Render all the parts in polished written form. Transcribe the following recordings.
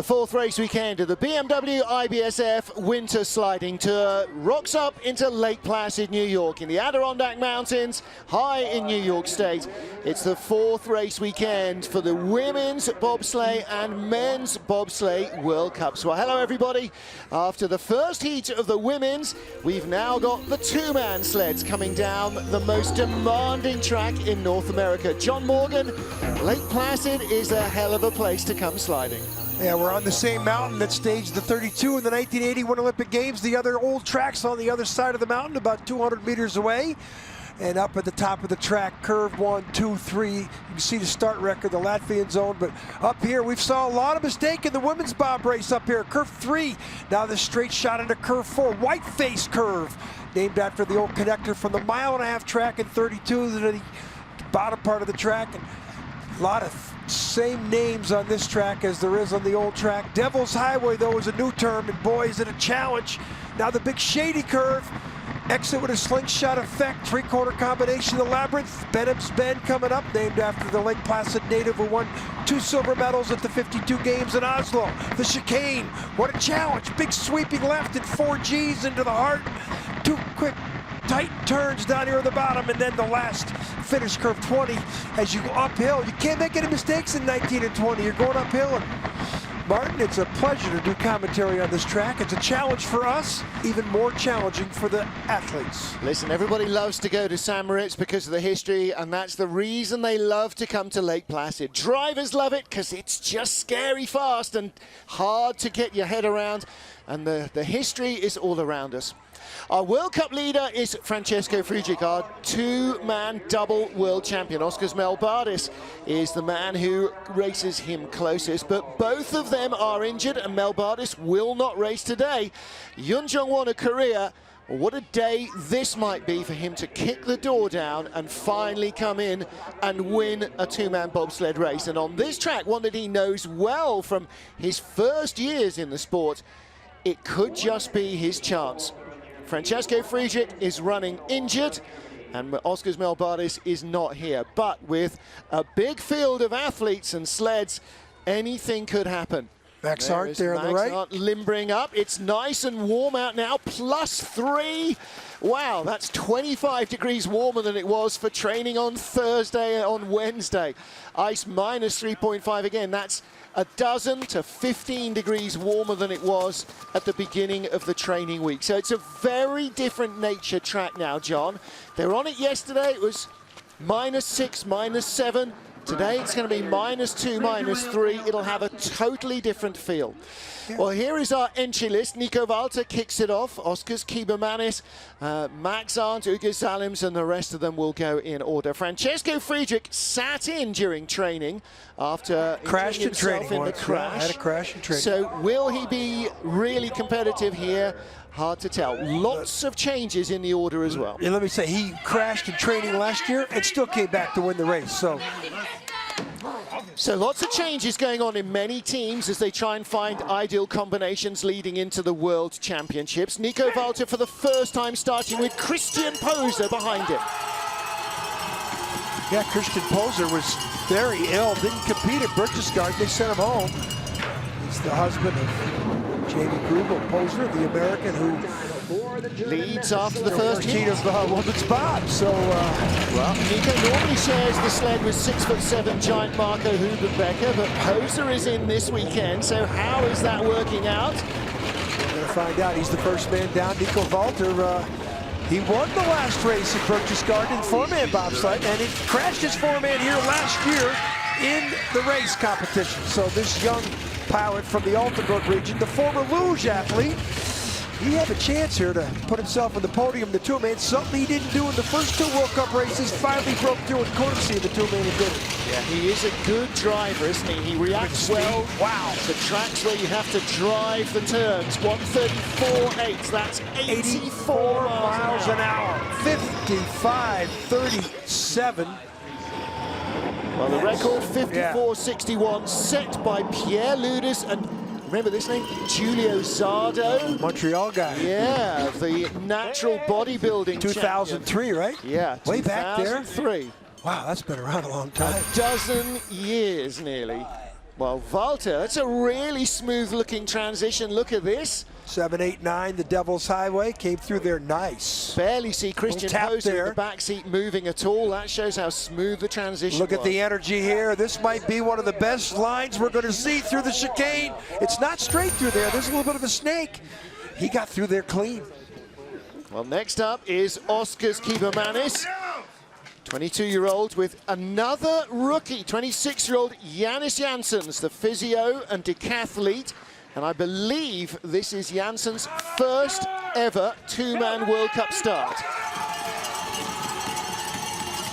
fourth race weekend of the BMW IBSF Winter Sliding Tour rocks up into Lake Placid, New York, in the Adirondack Mountains, high in New York State. It's the fourth race weekend for the Women's Bobsleigh and Men's Bobsleigh World Cups. Well, hello everybody. After the first heat of the women's, we've now got the two-man sleds coming down the most demanding track in North America. John Morgan, Lake Placid is a hell of a place to come sliding. Yeah, we're on the same mountain that staged the 32 in the 1981 Olympic Games. The other old track's on the other side of the mountain, about 200 meters away. And up at the top of the track, curve 1, 2, 3. You can see the start record, the Latvian zone. But up here, we've saw a lot of mistake in the women's bob race up here. Curve 3, now the straight shot into curve 4. White face curve, named after the old connector from the mile-and-a-half track in 32 to the bottom part of the track. And a lot of same names on this track as there is on the old track. Devil's Highway, though, is a new term, and boy, is it a challenge. Now the big shady curve, exit with a slingshot effect, three-quarter combination, the Labyrinth, Benham's Bend coming up, named after the Lake Placid native who won 2 silver medals at the 52 games in Oslo. The chicane, what a challenge, big sweeping left and 4 Gs into the heart, 2 quick tight turns down here at the bottom, and then the last finish, curve 20, as you go uphill. You can't make any mistakes in 19 and 20. You're going uphill. And Martin, it's a pleasure to do commentary on this track. It's a challenge for us, even more challenging for the athletes. Listen, everybody loves to go to St. Moritz because of the history, and that's the reason they love to come to Lake Placid. Drivers love it because it's just scary fast and hard to get your head around, and the history is all around us. Our World Cup leader is Francesco Friedrich, our two-man double world champion. Oskars Melbardis is the man who races him closest, but both of them are injured, and Melbardis will not race today. Yunjong Won of Korea, what a day this might be for him to kick the door down and finally come in and win a two-man bobsled race. And on this track, one that he knows well from his first years in the sport, it could just be his chance. Francesco Friedrich is running injured, and Oskars Melbardis is not here. But with a big field of athletes and sleds, anything could happen. Max Arndt there on the right. Arndt limbering up. It's nice and warm out now, +3. Wow, that's 25 degrees warmer than it was for training on Thursday and on Wednesday. Ice -3.5 again. That's a dozen to 15 degrees warmer than it was at the beginning of the training week. So it's a very different nature track now, John. They were on it yesterday. It was -6, -7. Today it's going to be -2, -3. It'll have a totally different feel. Well, here is our entry list. Nico Walter kicks it off. Oskars, Kibermanis, Max Arndt, Ugis Zalims, and the rest of them will go in order. Francesco Friedrich sat in during training after crashed in training in the crash. Had a crash in training. So will he be really competitive here? Hard to tell. Lots of changes in the order as well. And let me say, he crashed in training last year and still came back to win the race. So lots of changes going on in many teams as they try and find ideal combinations leading into the World Championships. Nico Walter for the first time starting with Christian Poser behind him. Yeah, Christian Poser was very ill, didn't compete at Berchtesgaden. They sent him home. He's the husband of Jamie Grubel Poser, the American who leads after the first heat of women's bob. So, well, Nico normally shares the sled with 6'7" giant Marco Hubenbecker, but Poser is in this weekend. So how is that working out? We're going to find out. He's the first man down. Nico Walter, he won the last race at Berchtesgaden in four-man bobsled, and he crashed his four-man here last year in the race competition. So this young pilot from the Altenburg region, the former luge athlete, he had a chance here to put himself on the podium, the two-man, something he didn't do in the first 2 World Cup races, finally broke through in courtesy of the two-man and did it. Yeah, he is a good driver, isn't he? He reacts well. Wow. The tracks where you have to drive the turns. 134.8, that's 84 miles an hour. 55.37. Well, the record, 54.61, set by Pierre Ludus and remember this name? Giulio Zardo. Montreal guy. Yeah, the natural bodybuilding 2003, champion. right? Yeah, way back there. 2003. Wow, that's been around a long time. A dozen years, nearly. Well, Walter, that's a really smooth-looking transition. Look at this. 7, 8, 9, the Devil's Highway came through there nice. Barely see Christian Poser in the back seat moving at all. That shows how smooth the transition Look at the energy here. This might be one of the best lines we're going to see through the chicane. It's not straight through there. There's a little bit of a snake. He got through there clean. Well, next up is Oskars Kibermanis, 22-year-old with another rookie, 26-year-old Jannis Janssens, the physio and decathlete. And I believe this is Janssens' first ever two-man World Cup start.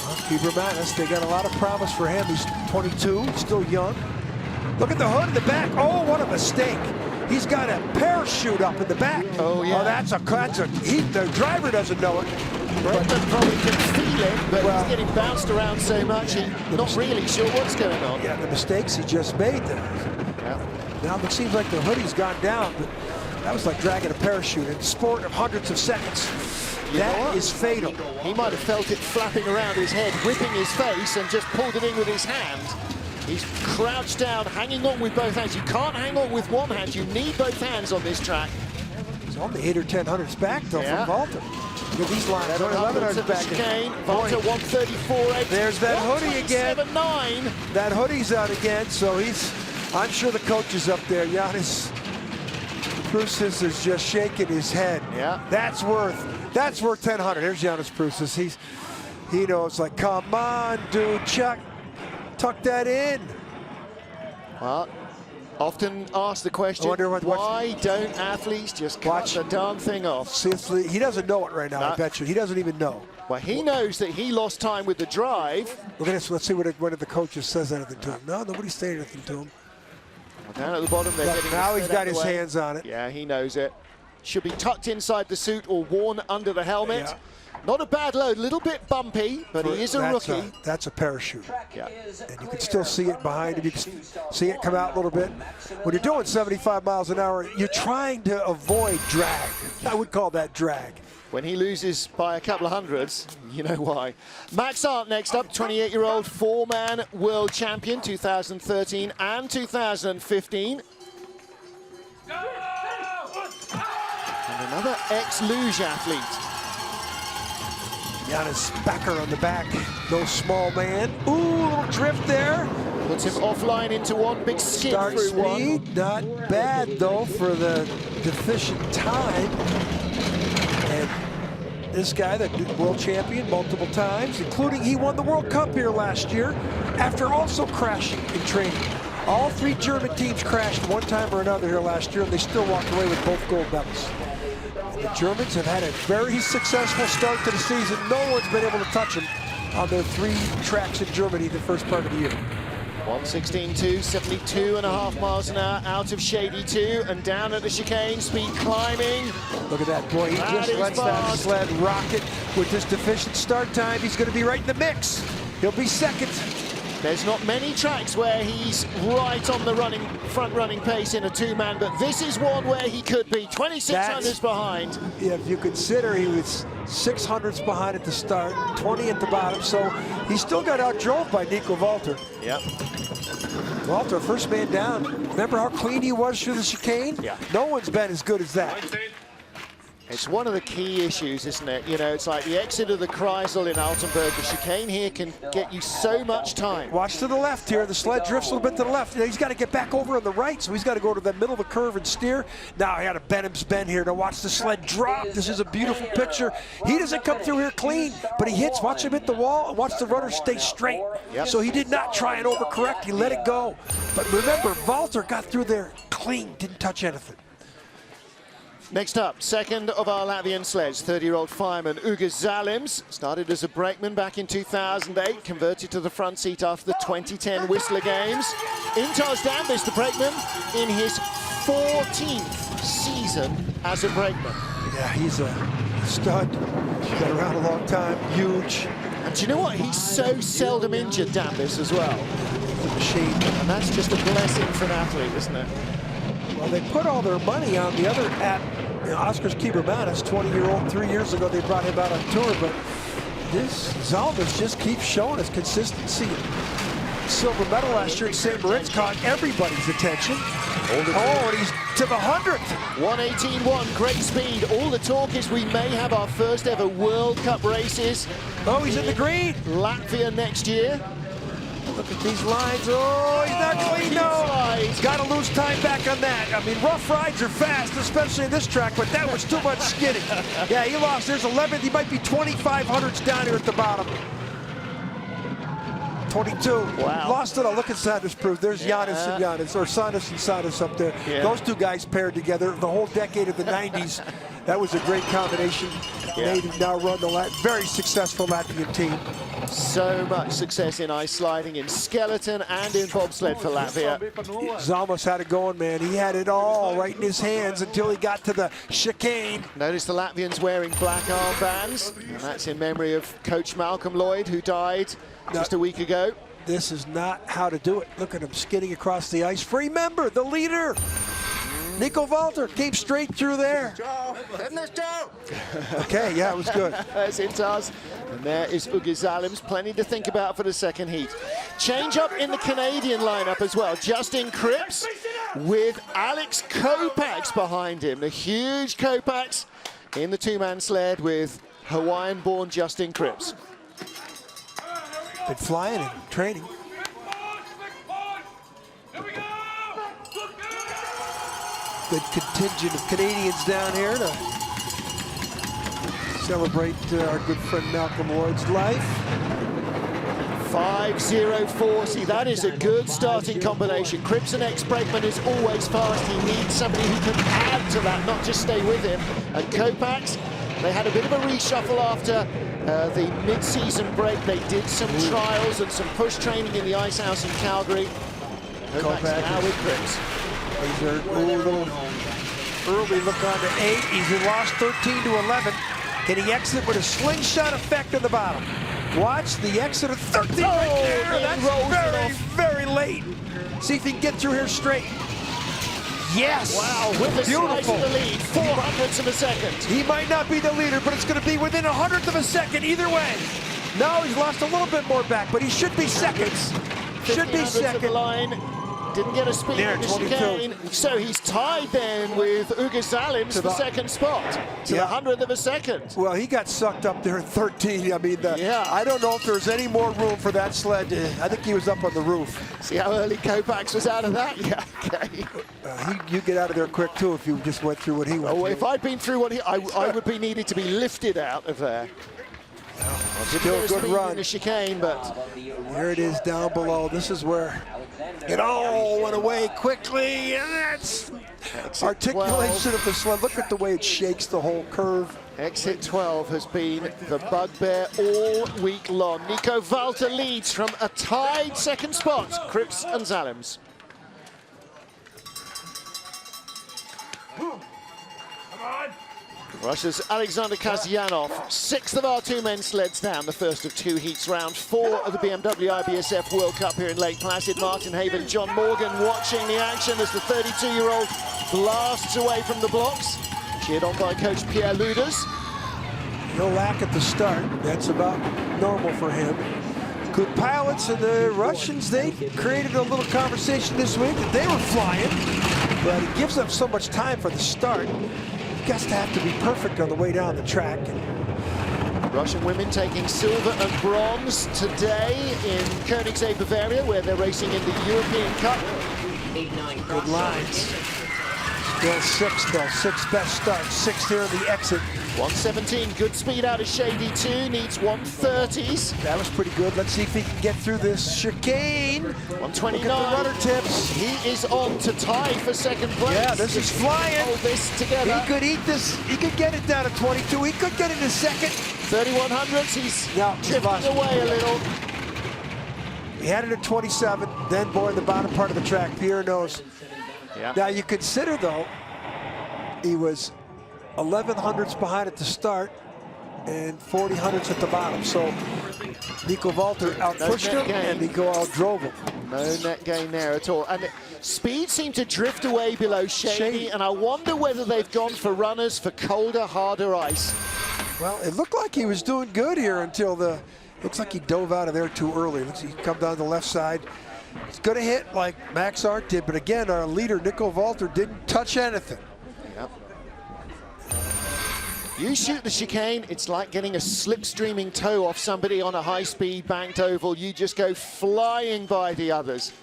Well, Kibermanis, they got a lot of promise for him. He's 22, still young. Look at the hood in the back. Oh, what a mistake. He's got a parachute up in the back. Oh, yeah. Oh, the driver doesn't know it. Brendan probably can feel it, but he's getting bounced around so much, he's not really sure what's going on. Yeah, the mistakes he just made there. Yeah. Now it seems like the hoodie's gone down, but that was like dragging a parachute in a sport of hundreds of seconds. That is fatal. He might have felt it flapping around his head, whipping his face, and just pulled it in with his hand. He's crouched down, hanging on with both hands. You can't hang on with one hand. You need both hands on this track. He's on the 8 or 10 hundredths back, though, from Walter. Look at these lines. 1100 back. Walter 134.8. There's that hoodie again. 127.9. That hoodie's out again, so I'm sure the coach is up there. Jannis Preußes is just shaking his head. Yeah. That's worth 1000. Here's Jannis Preußes. He knows, like, come on, dude, tuck that in. Well, often ask the question, why don't athletes just cut the darn thing off? Seriously, he doesn't know it right now, I bet you. He doesn't even know. Well, he knows that he lost time with the drive. Look at this. Let's see what the coaches says anything to him. No, nobody's saying anything to him. Well, down at the bottom, they're getting now he's got his hands on it. Yeah, he knows it. Should be tucked inside the suit or worn under the helmet. Yeah. Not a bad load, a little bit bumpy, but he is a rookie. That's a parachute. Yeah. And you can still see it behind him. You can see it come out a little bit. When you're doing 75 miles an hour, you're trying to avoid drag. I would call that drag. When he loses by a couple of hundreds, you know why. Max Arndt next up, 28-year-old four-man world champion, 2013 and 2015. And another ex-luge athlete. Jannis Backer on the back, no small man. Ooh, little drift there. Puts him offline into one, big skid Start through speed, one. not bad though for the deficient time. And this guy, the world champion multiple times, including he won the World Cup here last year after also crashing in training. All three German teams crashed one time or another here last year, and they still walked away with both gold medals. The Germans have had a very successful start to the season. No one's been able to touch them on their three tracks in Germany the first part of the year. 116.2, 72.5 miles an hour out of Shady 2 and down at the chicane, speed climbing. Look at that, boy, he just lets that sled rocket with this deficient start time. He's going to be right in the mix. He'll be second. There's not many tracks where he's right on the front-running pace in a two-man, but this is one where he could be 2600s behind. Yeah, if you consider he was 600s behind at the start, 20 at the bottom, so he still got outdrove by Nico Walter. Yep. Walter, first man down. Remember how clean he was through the chicane? Yeah. No one's been as good as that. It's one of the key issues, isn't it? You know, it's like the exit of the Kreisel in Altenburg. The chicane here can get you so much time. Watch to the left here. The sled drifts a little bit to the left. He's got to get back over on the right, so he's got to go to the middle of the curve and steer. Now he had a Benham's bend here to watch the sled drop. This is a beautiful picture. He doesn't come through here clean, but he hits. Watch him hit the wall and watch the runner stay straight. Yep. So he did not try and overcorrect. He let it go. But remember, Walter got through there clean, didn't touch anything. Next up, second of our Latvian sleds, 30-year-old fireman Ugis Zalims. Started as a brakeman back in 2008, converted to the front seat after the 2010 Whistler Games. Intas Dambis, the brakeman, in his 14th season as a brakeman. Yeah, he's a stud. He's been around a long time, huge. And do you know what? He's so seldom injured, Dambis, as well. He's a machine. And that's just a blessing for an athlete, isn't it? Well, they put all their money on the other Oskars Kibermanis, 20-year-old. 3 years ago, they brought him out on tour, but this Zalims just keeps showing us consistency. silver medal last year in St. Moritz caught everybody's attention. Oh, and he's to the 100th. 1:18.1, great speed. All the talk is we may have our first ever World Cup races. Oh, he's in the green. Latvia next year. Look at these lines. Oh, he's not clean, no. He's got to lose time back on that. I mean, rough rides are fast, especially in this track, but that was too much skidding. Yeah, he lost. There's 11th. He might be 2,500s down here at the bottom. 22. Wow. Lost it. I'll look inside this proof. There's Giannis and Giannis, or Sanis and Sanis up there. Yeah. Those two guys paired together the whole decade of the 90s. That was a great combination. Yeah. They now run the very successful Latvian team. So much success in ice sliding, in skeleton, and in bobsled for Latvia. Zalims had it going, man. He had it all right in his hands until he got to the chicane. Notice the Latvians wearing black armbands, and that's in memory of Coach Malcolm Lloyd, who died just a week ago. This is not how to do it. Look at him skidding across the ice. Remember, the leader, Nico Walter, came straight through there. Okay, yeah, it was good. There's Intars, and there is Ugis Zalims. Plenty to think about for the second heat. Change up in the Canadian lineup as well. Justin Kripps with Alex Kopax behind him. The huge Kopax in the two-man sled with Hawaiian-born Justin Kripps. Been flying and training. Good contingent of Canadians down here to celebrate our good friend Malcolm Lloyd's life. 5:04. That is a good starting combination. Kripps, an ex-brakeman, is always fast. He needs somebody who can add to that, not just stay with him. And Kopax, they had a bit of a reshuffle after the mid-season break. They did some trials and some push training in the Ice House in Calgary. Kopax now with Kripps. These are a little early look on to 8. He's lost 13 to 11. Can he exit with a slingshot effect on the bottom? Watch the exit of 13 right there. That's very late. See if he can get through here straight. Yes. Wow, with the slice of the lead, 400ths of a second. He might not be the leader, but it's going to be within 100th of a second either way. No, he's lost a little bit more back, but he should be seconds. Should be second. The line. Didn't get a speed in the chicane, so he's tied then with Ugis Zalims for the second spot to the 100th of a second. Well, he got sucked up there in 13. I mean, I don't know if there's any more room for that sled. I think he was up on the roof. See how early Kopax was out of that? Yeah, okay. You get out of there quick, too, if you just went through what he went through. If I'd been through what I would be needed to be lifted out of there. Still a good run. In the chicane, but there it is down below. This is where it all went away quickly, and that's articulation of the sled. Look at the way it shakes the whole curve. Exit 12 has been the bugbear all week long. Nico Walter leads from a tied second spot. Kripps and Zalims. Russia's Alexander Kasjanov, 6th of our two-men sleds down, the first of 2 heats, round 4 of the BMW IBSF World Cup here in Lake Placid. Martin Haven, John Morgan watching the action as the 32-year-old blasts away from the blocks. Cheered on by Coach Pierre Luders. No lack at the start. That's about normal for him. Good pilots, and the Russians, they created a little conversation this week that they were flying, but it gives them so much time for the start. Has to have to be perfect on the way down the track. Russian women taking silver and bronze today in Koenigsegg, Bavaria, where they're racing in the European Cup. Good lines. Still 6 though, 6 best starts, 6th here in the exit. 117, good speed out of Shady 2, needs 130s. That was pretty good. Let's see if he can get through this chicane. 129. Look at the rudder tips. He is on to tie for second place. Yeah, this is flying. Hold this together. He could eat this. He could get it down to 22. He could get into second. 3100s, he's drifting away a little. He had it at 27, then boy, in the bottom part of the track, Pierre knows. Yeah. Now you consider though, he was 1100ths behind at the start and 4000ths at the bottom. So Nico Walter out-pushed him and Nico out-drove him. No net gain there at all. And speed seemed to drift away below Shady, and I wonder whether they've gone for runners for colder, harder ice. Well, it looked like he was doing good here until Looks like he dove out of there too early. Looks like he come down the left side. He's going to hit like Max Arndt did, but again, our leader, Nico Walter, didn't touch anything. Yep. You shoot the chicane, it's like getting a slipstreaming toe off somebody on a high-speed banked oval. You just go flying by the others.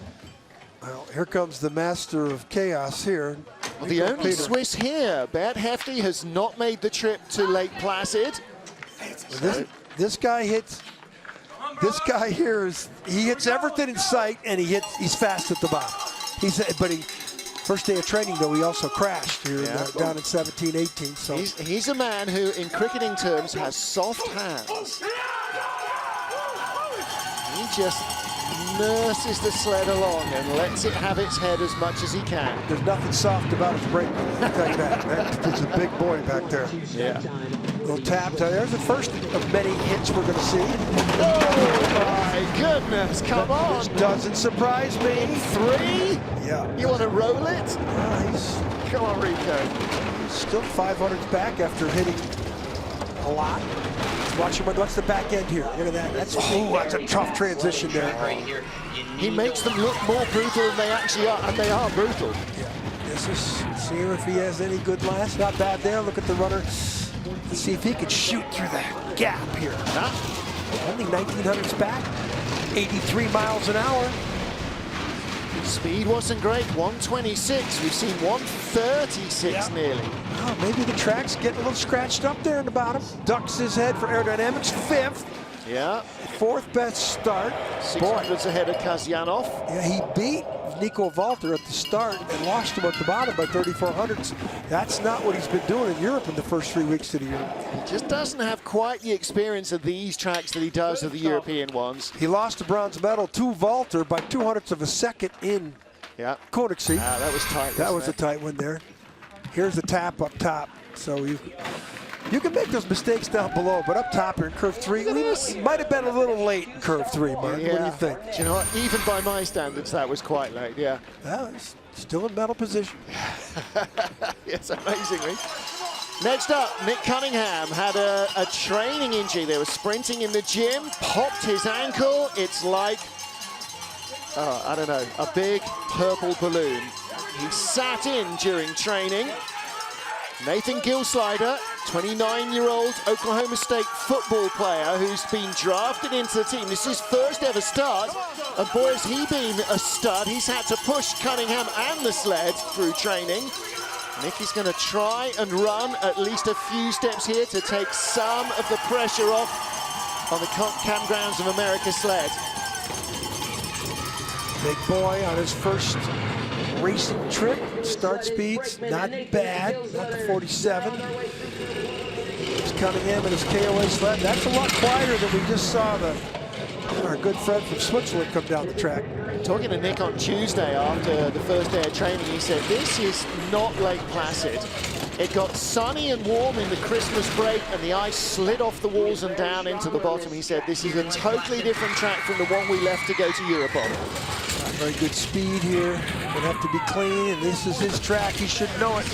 Well, here comes the master of chaos here. Well, the only Peter. Swiss here, Bert Hefty, has not made the trip to Lake Placid. This guy hits. This guy here he hits everything in sight, and he's fast at the bottom. First day of training though, he also crashed here down in 17-18. So he's a man who, in cricketing terms, has soft hands. He just nurses the sled along and lets it have its head as much as he can. There's nothing soft about his break. I'll tell you that. There's a big boy back there. Yeah. Little tap. There's the first of many hits we're going to see. Oh my goodness! Come on. This doesn't surprise me. 3? Yeah. You want to roll it? Come on, Rico. He's still 500s back after hitting a lot. Watch him. What's the back end here? Look at that. That's a tough transition there. He makes them look more brutal than they actually are, and they are brutal. Yeah. This is see if he has any good last. Not bad there. Look at the runner. Let's see if he can shoot through the gap here. Only 1900s back. 83 miles an hour. Speed wasn't great. 126. We've seen 136 nearly. Oh, maybe the track's getting a little scratched up there in the bottom. Ducks his head for aerodynamics. 5th. Yeah. 4th best start. 600s ahead of Kasjanov. Yeah, he beat Nico Walter at the start and lost him at the bottom by 3400s. That's not what he's been doing in Europe in the first 3 weeks of the year. He just doesn't have quite the experience of these tracks that he does of the European ones. He lost the bronze medal to Walter by 200ths of a second in Königssee. That was tight. That was a tight one there. Here's the tap up top. So you can make those mistakes down below, but up top here in curve 3, we might have been a little late in curve 3, Mark. Yeah. What do you think? Do you know what? Even by my standards, that was quite late, yeah. Well, he's still in medal position. Yes, amazingly. Next up, Nick Cunningham had a training injury. They were sprinting in the gym, popped his ankle. It's like, I don't know, a big purple balloon. He sat in during training. Nathan Gilslider, 29-year-old Oklahoma State football player who's been drafted into the team. This is his first ever start, and boy, has he been a stud. He's had to push Cunningham and the sled through training. Nick is going to try and run at least a few steps here to take some of the pressure off on the Campgrounds of America sled. Big boy on his first racing trip. Start speeds, not bad, not the 47. Here's Cunningham and his KOA sled. That's a lot quieter than we just saw our good friend from Switzerland come down the track. Talking to Nick on Tuesday after the first day of training, he said, this is not Lake Placid. It got sunny and warm in the Christmas break, and the ice slid off the walls and down into the bottom. He said, this is a totally different track from the one we left to go to Europe on. Very good speed here. Would have to be clean, and this is his track. He should know it.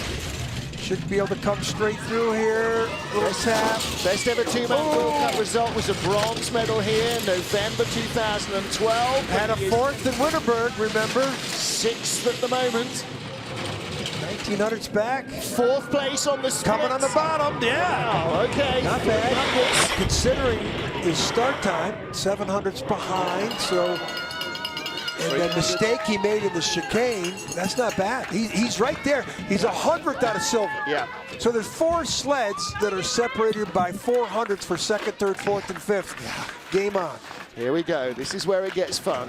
Should be able to come straight through here. Little tap. Best ever two-man World Cup result was a bronze medal here, November 2012. Had a 4th in Winterberg, remember? 6th at the moment. 1900s back. 4th place on the split. Coming on the bottom, yeah. Wow, okay. Not bad. Considering his start time, 700s behind, so. And the mistake he made in the chicane, that's not bad. He's right there. He's 100th out of silver. Yeah. So there's 4 sleds that are separated by 400ths for 2nd, 3rd, 4th, and 5th. Yeah. Game on. Here we go. This is where it gets fun.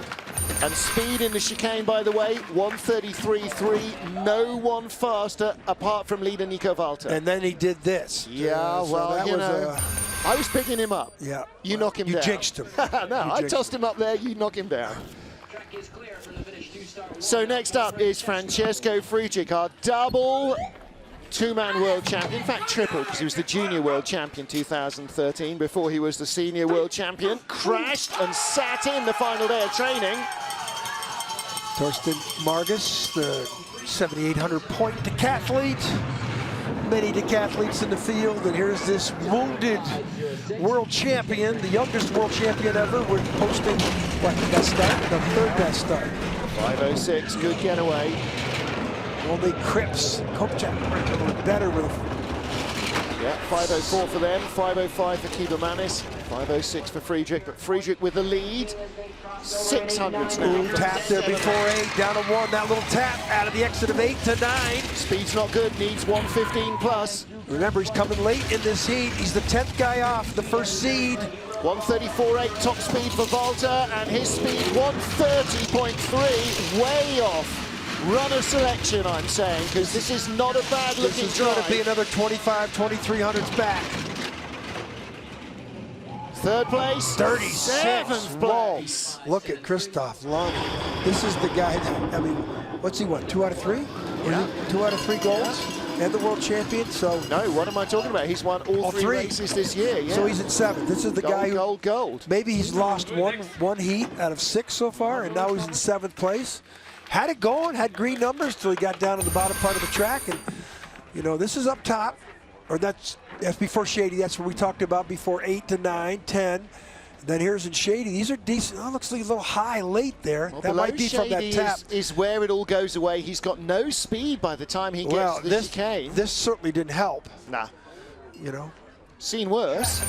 And speed in the chicane, by the way, 133.3. No one faster apart from leader Nico Walter. And then he did this. Yeah, so well, you know, I was picking him up. Yeah. You knock him down. You jinxed him. No, I tossed him up there. You knock him down. So next up is Francesco Friedrich, our double two-man world champion. In fact, triple, because he was the junior world champion 2013 before he was the senior world champion. Crashed and sat in the final day of training. Torsten Margus, the 7,800 point decathlete. many decathletes in the field, and here's this wounded world champion, the youngest world champion ever. We're posting, what, the best start? The third best start. 5:06, good getaway. Only Kripps, Kopchak, a little better with. Yeah, 5:04 for them, 5:05 for Kibermanis, 5:06 for Friedrich, but Friedrich with the lead. 600s now. Ooh, tap there before 8, down to 1. That little tap out of the exit of 8 to 9. Speed's not good, needs 115 plus. Remember, he's coming late in this heat. He's the 10th guy off, the first seed. 134.8 top speed for Walter, and his speed 130.3, way off runner selection, I'm saying, because this is not a bad looking This is going drive. to be another 25, 2300s back. Third place, 37th place. Look at Christoph Long. This is the guy that, I mean, what's he won? 2 out of 3? Yeah. 2 out of 3 golds? And the world champion, so. No, what am I talking about? He's won all three races this year, yeah. So he's in 7th. This is the guy who, gold. maybe he's lost one heat out of 6 so far, and now he's in 7th place. Had it going, had green numbers till he got down to the bottom part of the track, and you know, this is up top, or that's before Shady. That's what we talked about before, 8 to 9, 10. And then here's in Shady. These are decent. Oh, looks like a little high late there. Well, that might be from that tap. is where it all goes away. He's got no speed by the time he gets to the chicane. This certainly didn't help. Nah. You know. Seen worse,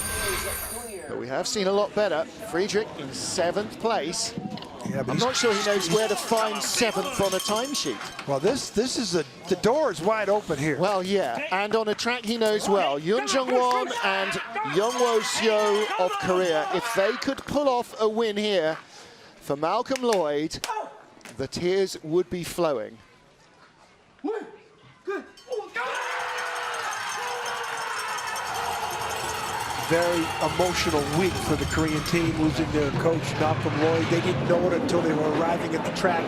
but we have seen a lot better. Friedrich in 7th place. Yeah, I'm not sure he knows where to find 7th on a timesheet. Well, this is the door is wide open here. Well, yeah, and on a track he knows well. Yunjong Won and Yongwo of Korea. If they could pull off a win here for Malcolm Lloyd, the tears would be flowing. Very emotional week for the Korean team, losing their coach, Malcolm Lloyd. They didn't know it until they were arriving at the track.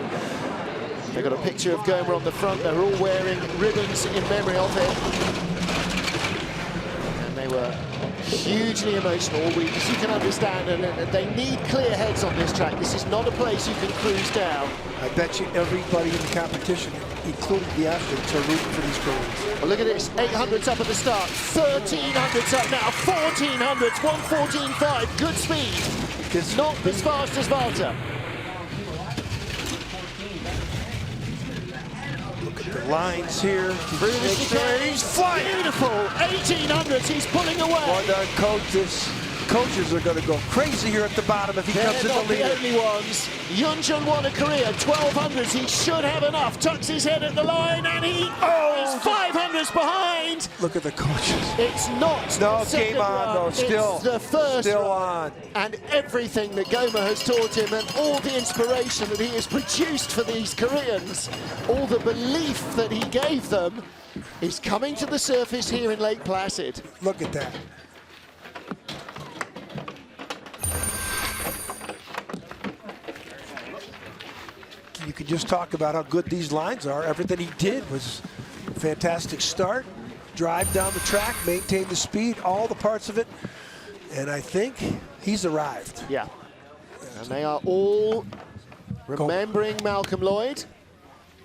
They got a picture of Gomer on the front. They're all wearing ribbons in memory of him. And they were hugely emotional all week, as you can understand, and they need clear heads on this track. This is not a place you can cruise down. I bet you everybody in the competition, including the athletes, are rooting for these Koreans. Well, look at this, 800s up at the start, 1300s up now, 1400s, 114.5, good speed. Not as fast as Walter. Look at the lines here. Through the chicane, he's flying. Beautiful, 1800s, he's pulling away. Well done, coaches. Coaches are going to go crazy here at the bottom if he comes in the lead. They're not the only ones. Yunjong Won of Korea, 1200s. He should have enough. Tucks his head at the line, and he is 500s behind. Look at the coaches. It's not. No, game on though. Still, it's the first. Still on. And everything that Gomer has taught him, and all the inspiration that he has produced for these Koreans, all the belief that he gave them, is coming to the surface here in Lake Placid. Look at that. You can just talk about how good these lines are. Everything he did was a fantastic start. Drive down the track, maintain the speed, all the parts of it. And I think he's arrived. Yeah. And they are all remembering Malcolm Lloyd.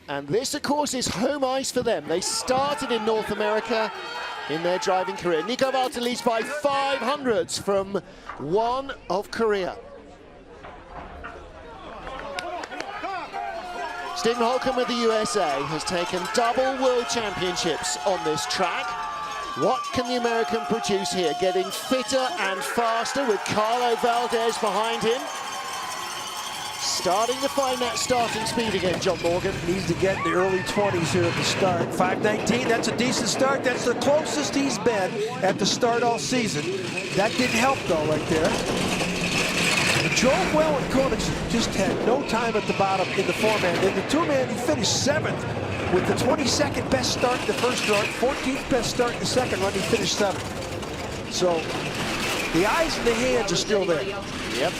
And this, of course, is home ice for them. They started in North America in their driving career. Nico Walter leads by 500s from Won of Korea. Stephen Holcomb with the USA has taken double world championships on this track. What can the American produce here? Getting fitter and faster with Carlo Valdez behind him. Starting to find that starting speed again, John Morgan. Needs to get in the early 20s here at the start. 5:19, that's a decent start. That's the closest he's been at the start all season. That didn't help though right there. Drove well in Cunningham, just had no time at the bottom in the 4-man. In the 2-man, he finished 7th with the 22nd best start in the first run, 14th best start in the second run. He finished 7th. So the eyes and the hands are still there. Yep.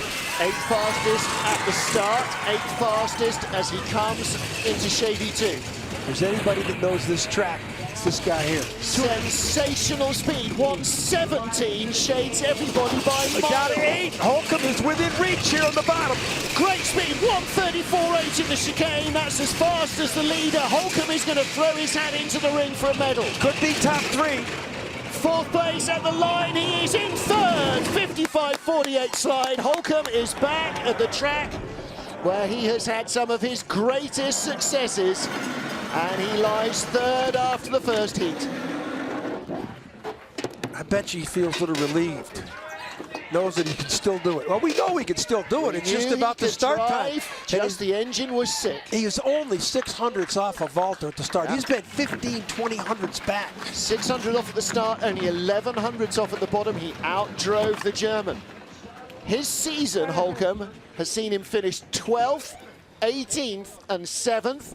8th fastest at the start, 8th fastest as he comes into Shady 2. If there's anybody that knows this track, It's this guy here. Sensational speed. 117 shades everybody by Down to miles. 8. Holcomb is within reach here on the bottom. Great speed. 134.8 in the chicane. That's as fast as the leader. Holcomb is going to throw his hat into the ring for a medal. Could be top 3. Fourth place at the line. He is in third. 55.48 slide. Holcomb is back at the track where he has had some of his greatest successes. And he lies third after the first heat. I bet you he feels a little relieved. Knows that he can still do it. Well, we know he can still do it. It's just about the start time. Just the engine was sick. He was only 600ths off of Walter at the start. He's been 15, 20 hundredths back. 600 off at the start, only 11 hundredths off at the bottom. He outdrove the German. His season, Holcomb, has seen him finish 12th, 18th, and 7th.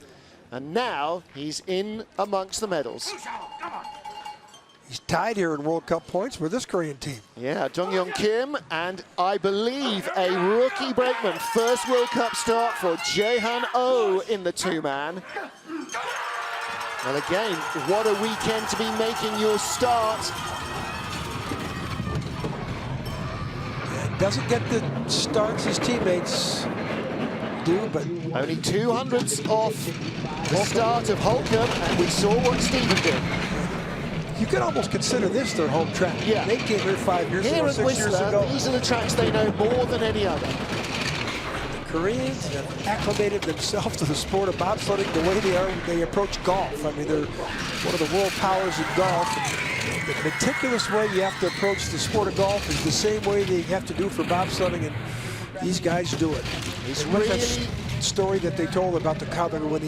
And now he's in amongst the medals. He's tied here in World Cup points with this Korean team. Yeah, Jong-Yong Kim and I believe a rookie brakeman. First World Cup start for Jae-Han Oh in the two-man. Well, again, what a weekend to be making your start. And doesn't get the starts his teammates do, but only 200ths off the start of Holcomb, and we saw what Stephen did. you could almost consider this their home track. Yeah. They came here 5 years Here ago, at 6 years ago. Whistler, these are the tracks they know more than any other. The Koreans have acclimated themselves to the sport of bobsledding the way they approach golf. I mean, they're one of the world powers in golf. The meticulous way you have to approach the sport of golf is the same way they have to do for bobsledding, and these guys do it. It's And with really... that story that they told about the when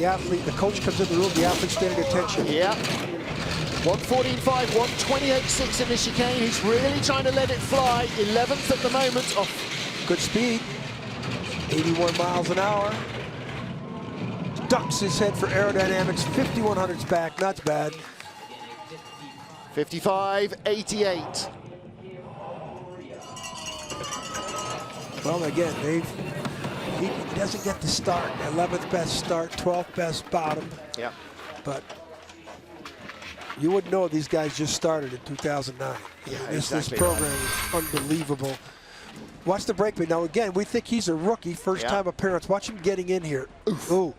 the coach comes in the room, the athlete's standing attention. Yeah. 114.5, 128.6 in the chicane. He's really trying to let it fly. 11th at the moment. Oh. Good speed. 81 miles an hour. Ducks his head for aerodynamics. 5100s back. Not bad. 55.88. Well, again, he doesn't get the start. 11th best start, 12th best bottom. Yeah. But you wouldn't know these guys just started in 2009. Yeah, This exactly program right. is unbelievable. Watch the brakeman. Now, again, we think he's a rookie, first-time appearance. Watch him getting in here. Ooh,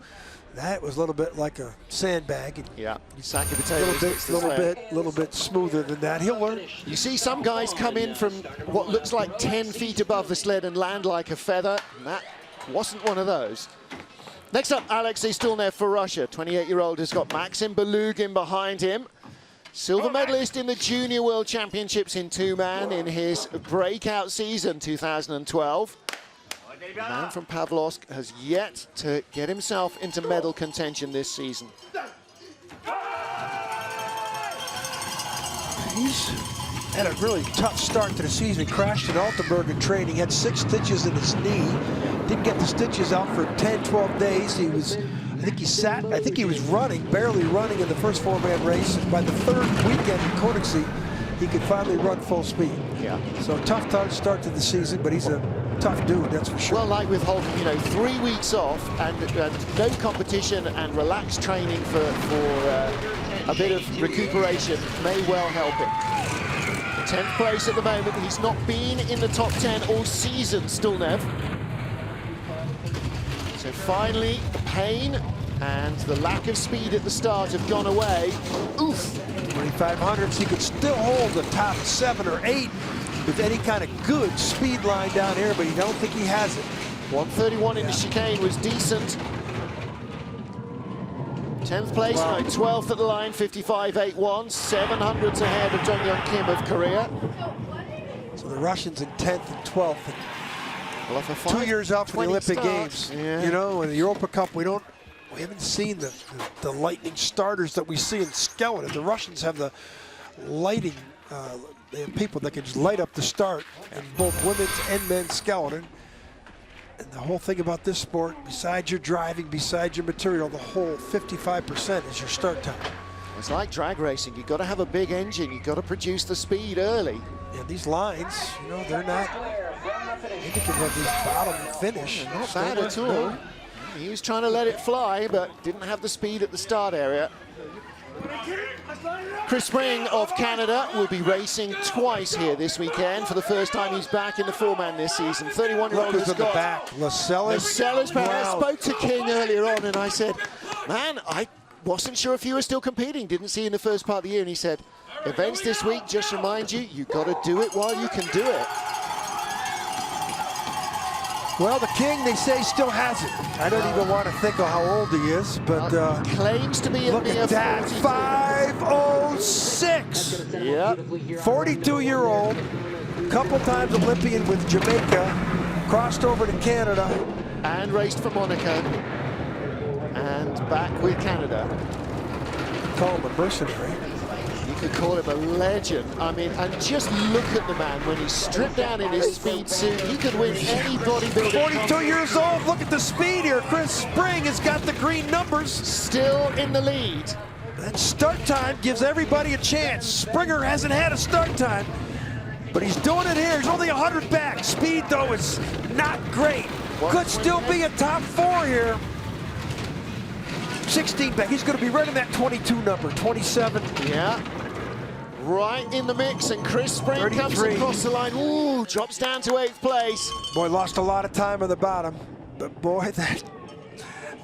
that was a little bit like a sandbag. Yeah, sack of potatoes. A little bit smoother than that. He'll learn. You see some guys come in from what looks like 10 feet above the sled and land like a feather. And that wasn't one of those. Next up, Alexei Stilnev for Russia. 28-year-old has got Maxim Belugin behind him. Silver medalist in the Junior World Championships in two-man in his breakout season 2012. The man from Pavlovsk has yet to get himself into medal contention this season. He's had a really tough start to the season. He crashed in Altenburg in training, had 6 stitches in his knee. Didn't get the stitches out for 10, 12 days. He was, I think he was running, barely running in the first 4-man race. By the 3rd weekend in Königssee, he could finally run full speed. Yeah. So tough start to the season, but he's a tough dude, that's for sure. Well, like with Holcomb, you know, 3 weeks off and no competition and relaxed training for a bit of recuperation may well help him. 10th place at the moment. He's not been in the top 10 all season, Stilnev. So finally, the pain and the lack of speed at the start have gone away. Oof. 2500s, he could still hold the top 7 or 8 with any kind of good speed line down here, but you don't think he has it. 131 in the chicane was decent. 10th place, Wow. no, 12th at the line, 55.81, 700s ahead of Jong-Yong Kim of Korea. So the Russians in 10th and 12th. Well, for 2 years out from the Olympic starts. Games. Yeah. You know, in the Europa Cup, we haven't seen the lightning starters that we see in skeleton. The Russians have the lighting, they have people that can just light up the start in both women's and men's skeleton. And the whole thing about this sport, besides your driving, besides your material, the whole 55% is your start time. It's like drag racing. You've got to have a big engine. You've got to produce the speed early. And these lines, you know, they're not indicative of this bottom finish. Not bad at all. He was trying to let it fly, but didn't have the speed at the start area. Chris Spring of Canada will be racing twice here this weekend. For the first time, he's back in the four-man this season. 31-year-old Look has at the got back. Lascelles. I spoke to King earlier on, and I said, man, I wasn't sure if you were still competing. Didn't see you in the first part of the year. And he said, events this week just remind you, you've got to do it while you can do it. Well, the King, they say, still has it. I don't even want to think of how old he is, but claims to be a look at that, 5:06. Yep. 42-year-old, couple times Olympian with Jamaica, crossed over to Canada. And raced for Monaco. And back with Canada. Call him a mercenary. You could call him a legend. I mean, and just look at the man when he's stripped down in his speed suit. He could win any bodybuilding. 42 years old. Look at the speed here. Chris Spring has got the green numbers. Still in the lead. That start time gives everybody a chance. Springer hasn't had a start time, but he's doing it here. He's only 100 back. Speed, though, is not great. Could still be a top 4 here. 16 back. He's going to be right in that 22 number, 27. Yeah. Right in the mix, and Chris Spring 33. comes across the line. Ooh, drops down to 8th place. Boy, lost a lot of time on the bottom. But boy,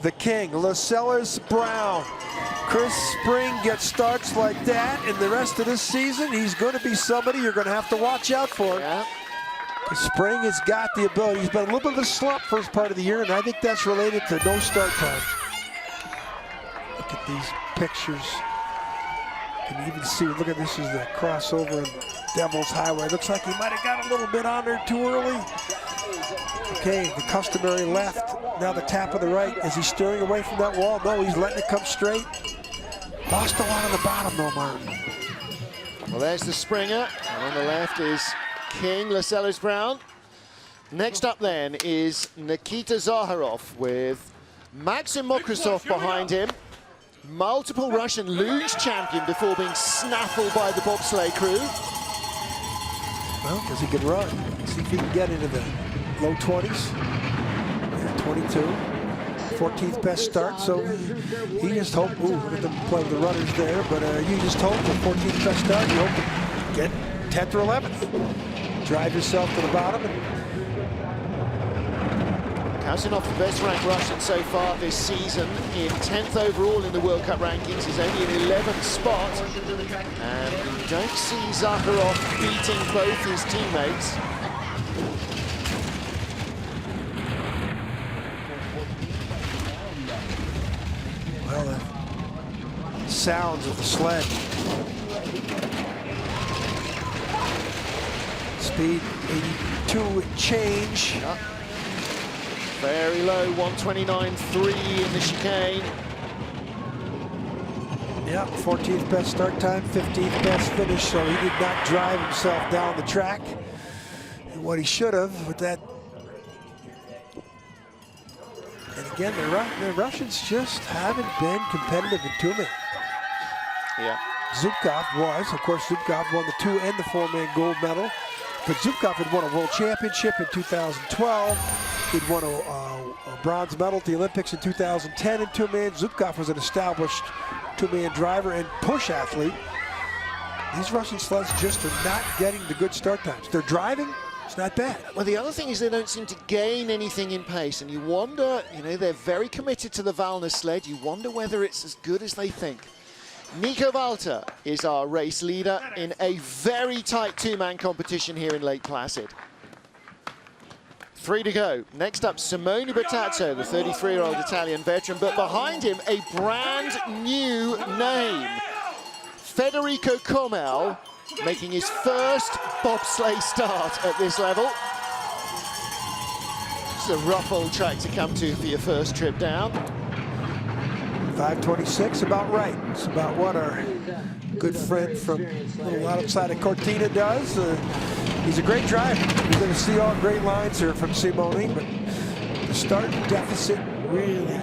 the King, Lascelles Brown. Chris Spring gets starts like that, and the rest of this season, he's going to be somebody you're going to have to watch out for. Yeah. Spring has got the ability. He's been a little bit of a slump first part of the year, and I think that's related to no start time. Look at these pictures. You can even see, look at this, is the crossover in Devil's Highway. Looks like he might have got a little bit on there too early. Okay, the customary left. Now the tap of the right. Is he steering away from that wall? No, he's letting it come straight. Lost a lot on the bottom though, Martin. Well, there's the Springer, and on the left is King, Lascelles Brown. Next up then is Nikita Zakharov with Maxim Mokrosov behind him. Multiple Russian luge champion before being snaffled by the bobsleigh crew. Well, because he can run. See if he can get into the low 20s. Yeah, 22. 14th best start, so he just hoped, ooh, look at them play the runners there, but you just hope the 14th best start, you hope to get 10th or 11th. Drive yourself to the bottom. Kasjanov, the best ranked Russian so far this season, in 10th overall in the World Cup rankings. He's only in 11th spot. And you don't see Zakharov beating both his teammates. Well, the sounds of the sled. Speed 82 and change. Yep. Very low, 129.3 in the chicane. Yep, 14th best start time, 15th best finish, so he did not drive himself down the track. And what he should have with that. And again, the Russians just haven't been competitive in two-man. Yeah. Zubkov was, of course, Zubkov won the 2 and the 4-man gold medal. But Zubkov had won a world championship in 2012. He'd won a bronze medal at the Olympics in 2010 in two-man. Zubkov was an established two-man driver and push athlete. These Russian sleds just are not getting the good start times. They're driving, it's not bad. Well, the other thing is they don't seem to gain anything in pace, and you wonder, you know, they're very committed to the Valna sled. You wonder whether it's as good as they think. Nico Walter is our race leader in a very tight two-man competition here in Lake Placid. 3 to go. Next up, Simone Bertazzo, the 33-year-old Italian veteran, but behind him, a brand new name. Federico Comel, making his first bobsleigh start at this level. It's a rough old track to come to for your first trip down. 5:26, about right. It's about what our good friend from a little outside of Cortina does. He's a great driver. You're going to see all great lines here from Simone, but the start deficit really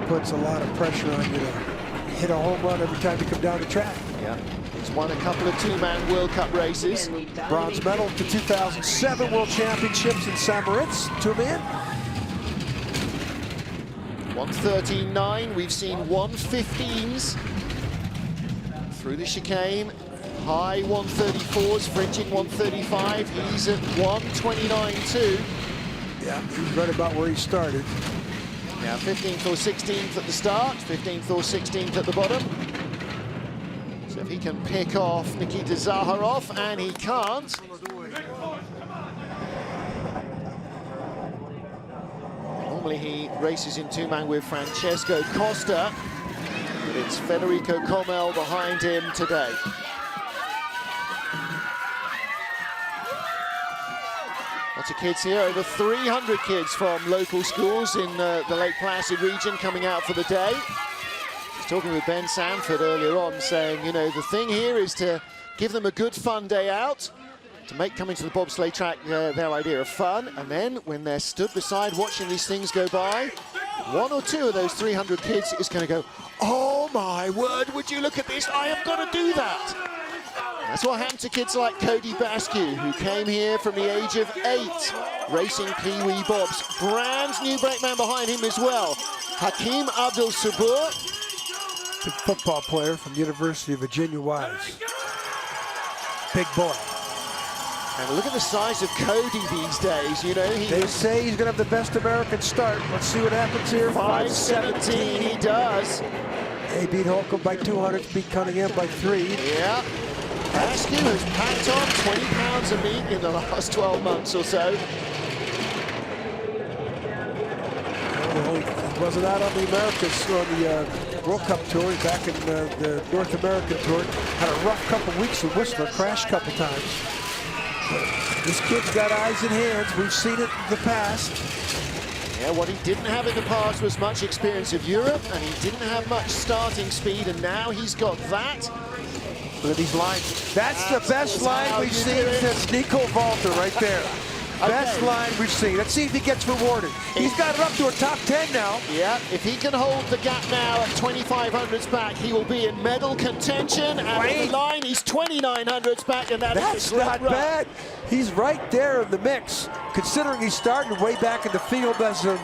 puts a lot of pressure on you to hit a home run every time you come down the track. Yeah, he's won a couple of two-man World Cup races. Bronze medal to 2007 World Championships in St. Moritz, two-man. 113.9, we've seen 115s through the chicane. High 134s, fringing 135. He's at 129.2. Yeah, he's right about where he started. Now 15th or 16th at the start, 15th or 16th at the bottom. So if he can pick off Nikita Zaharov, and he can't. Normally he races in two-man with Francesco Costa, but it's Federico Comel behind him today. Lots of kids here, over 300 kids from local schools in the Lake Placid region coming out for the day. I was talking with Ben Sanford earlier on, saying, you know, the thing here is to give them a good fun day out, to make coming to the bobsleigh track their idea of fun, and then when they're stood beside watching these things go by, one or two of those 300 kids is going to go, oh my word, would you look at this, I have got to do that. That's what happened to kids like Cody Bascue, who came here from the age of 8, racing Pee-wee bobs. Brand new brakeman behind him as well, Hakim Abdul Sabur. Big football player from the University of Virginia Wise. Big boy. And look at the size of Cody these days, you know. They say he's going to have the best American start. Let's see what happens here. 5:17, he does. They beat Holcomb by 200, beat Cunningham by 3. Yeah. Bascue has packed on 20 pounds of meat in the last 12 months or so. He wasn't out on the Americas, on the World Cup tour, back in the North American tour. Had a rough couple weeks with Whistler, crashed a couple times. But this kid's got eyes and hands. We've seen it in the past. Yeah, what he didn't have in the past was much experience of Europe, and he didn't have much starting speed, and now he's got that. Look at these lines. That's the best line we've seen since Nico Walter right there. Best line we've seen. Let's see if he gets rewarded. He's got it up to a top 10 now. Yeah, if he can hold the gap now at 2,500s back, he will be in medal contention. And the line, he's 2,900s back, and that's not bad. He's right there in the mix, considering he started way back in the field as an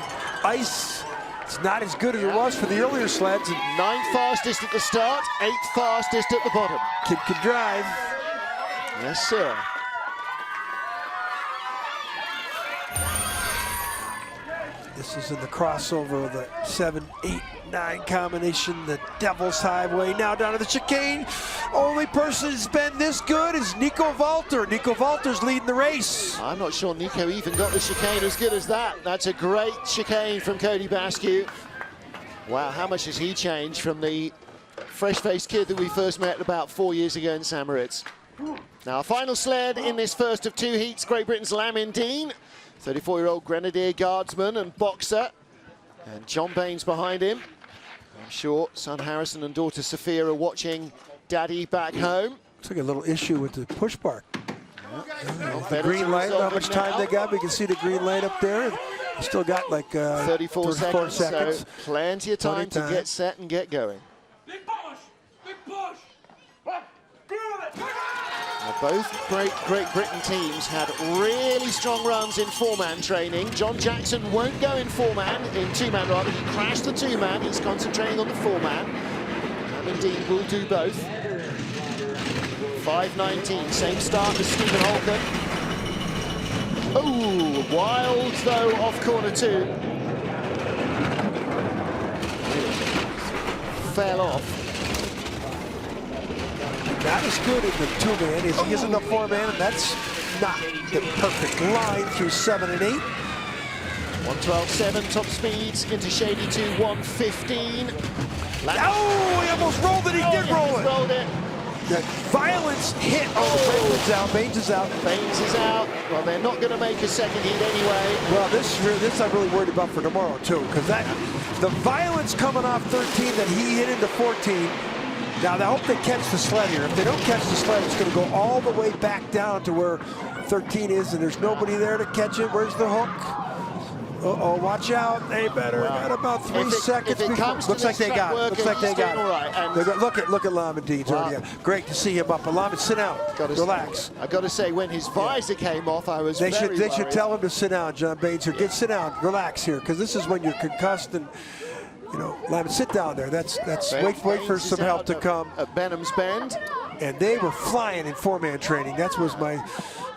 ice. It's not as good as it was for the earlier sleds. 9th fastest at the start, 8th fastest at the bottom. Kid can drive. Yes, sir. This is in the crossover of the 7, 8, 9 combination, the Devil's Highway. Now down to the chicane. Only person who's been this good is Nico Walter. Nico Walter's leading the race. I'm not sure Nico even got the chicane as good as that. That's a great chicane from Cody Bascue. Wow, how much has he changed from the fresh-faced kid that we first met about 4 years ago in St. Moritz. Now, final sled in this first of 2 heats, Great Britain's Lamin Deen, 34-year-old Grenadier Guardsman and boxer, and John Baines behind him. I'm sure son Harrison and daughter Sophia are watching Daddy back home. Looks like a little issue with the push bar. The green light, how much time they got. We can see the green light up there. Still got like 34 seconds. So plenty of time to get set and get going. Big push! Big push! Now, both Great Britain teams had really strong runs in 4-man training. John Jackson won't go in 4-man, in 2-man rather. He crashed the 2-man. He's concentrating on the 4-man. Lamin Deen will do both. 5:19, same start as Stephen Holcomb. Oh, wild though off corner 2. Fell off. Not as good in the 2-man as he is in the 4-man, and that's not the perfect line through 7 and 8. 112.7 top speeds into Shady 2, 115. Oh, he almost rolled it. He did roll it. Rolled it. That violence hit. Oh, Baines is out. Baines is out. Well, they're not going to make a second heat anyway. Well, this I'm really worried about for tomorrow too, because the violence coming off 13 that he hit into 14. Now, I hope they catch the sled here. If they don't catch the sled, it's going to go all the way back down to where 13 is, and there's nobody there to catch it. Where's the hook? Uh-oh, watch out. They better got about 3 seconds. Looks like they got it. Looks like they got it. Right. Look at Lamin Deen. Wow. Great to see him up. And Lamin, sit down. Relax. I got to say, when his visor came off, I was They should tell him to sit down, John Baines. Sit down. Relax here, because this is when you're concussed and You know, Lamin, sit down there. That's wait for some help to come. At Benham's Bend. And they were flying in four-man training. That was my,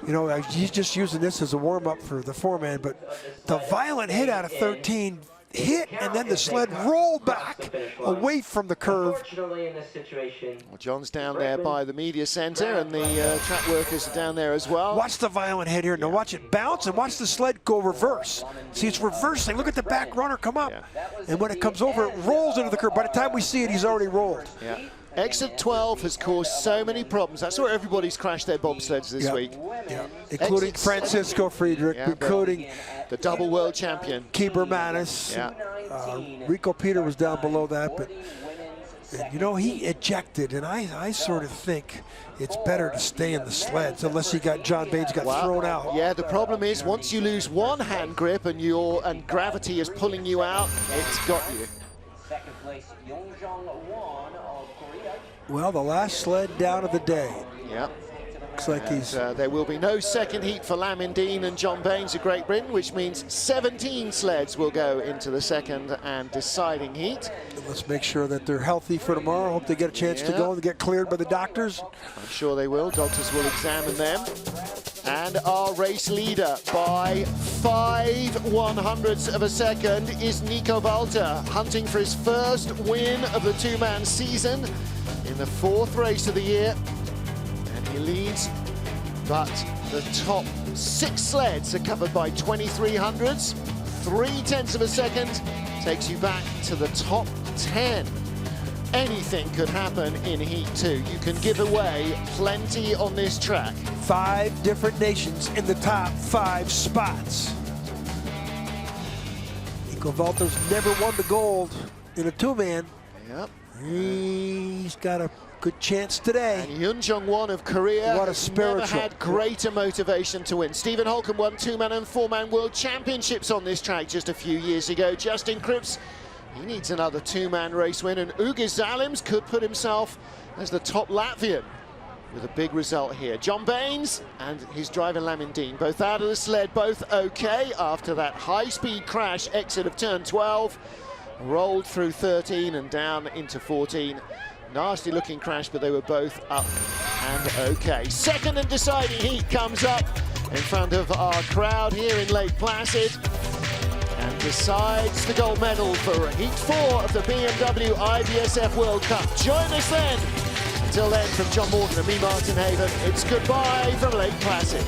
you know, he's just using this as a warm-up for the four-man, but the violent hit out of 13 hit, and then the sled rolled back away from the curve. Well, John's down there by the media center, and the track workers are down there as well. Watch the violent hit here. Now watch it bounce, and watch the sled go reverse. See, it's reversing. Look at the back runner come up. And when it comes over, it rolls into the curve. By the time we see it, he's already rolled. Yeah. Exit 12 has caused so many problems. That's where everybody's crashed their bobsleds this week. Yeah. Including Francisco Friedrich, including the double world champion. Kibermanis. Rico Peter was down below that, but you know, he ejected, and I sort of think it's better to stay in the sleds unless John Baines got thrown out. Yeah, the problem is once you lose one hand grip and gravity is pulling you out, it's got you. Second place, Yunjong Won of Korea. Well, the last sled down of the day. Yep. Looks like he's... there will be no second heat for Lamin Deen and John Baines of Great Britain, which means 17 sleds will go into the second and deciding heat. Let's make sure that they're healthy for tomorrow. Hope they get a chance to go and get cleared by the doctors. I'm sure they will. Doctors will examine them. And our race leader by 5/100ths of a second is Nico Walter, hunting for his first win of the two-man season in the 4th race of the year. And he leads, but the top 6 sleds are covered by 2300ths. 0.3 of a second takes you back to the top 10. Anything could happen in Heat 2. You can give away plenty on this track. 5 different nations in the top 5 spots. Nico Walter's never won the gold in a two-man. Yep. He's got a good chance today. And Yunjong Won of Korea what a has spiritual. never had greater motivation to win. Stephen Holcomb won 2-man and 4-man world championships on this track just a few years ago. Justin Kripps, he needs another 2-man race win, and Ugis Zalims could put himself as the top Latvian with a big result here. John Baines and his driver Lamin Deen, both out of the sled, both okay after that high-speed crash exit of turn 12. Rolled through 13 and down into 14. Nasty looking crash, but they were both up and okay. Second and deciding heat comes up in front of our crowd here in Lake Placid and decides the gold medal for Heat 4 of the BMW IBSF World Cup. Join us then. Until then, from John Morgan and me, Martin Haven, it's goodbye from Lake Placid.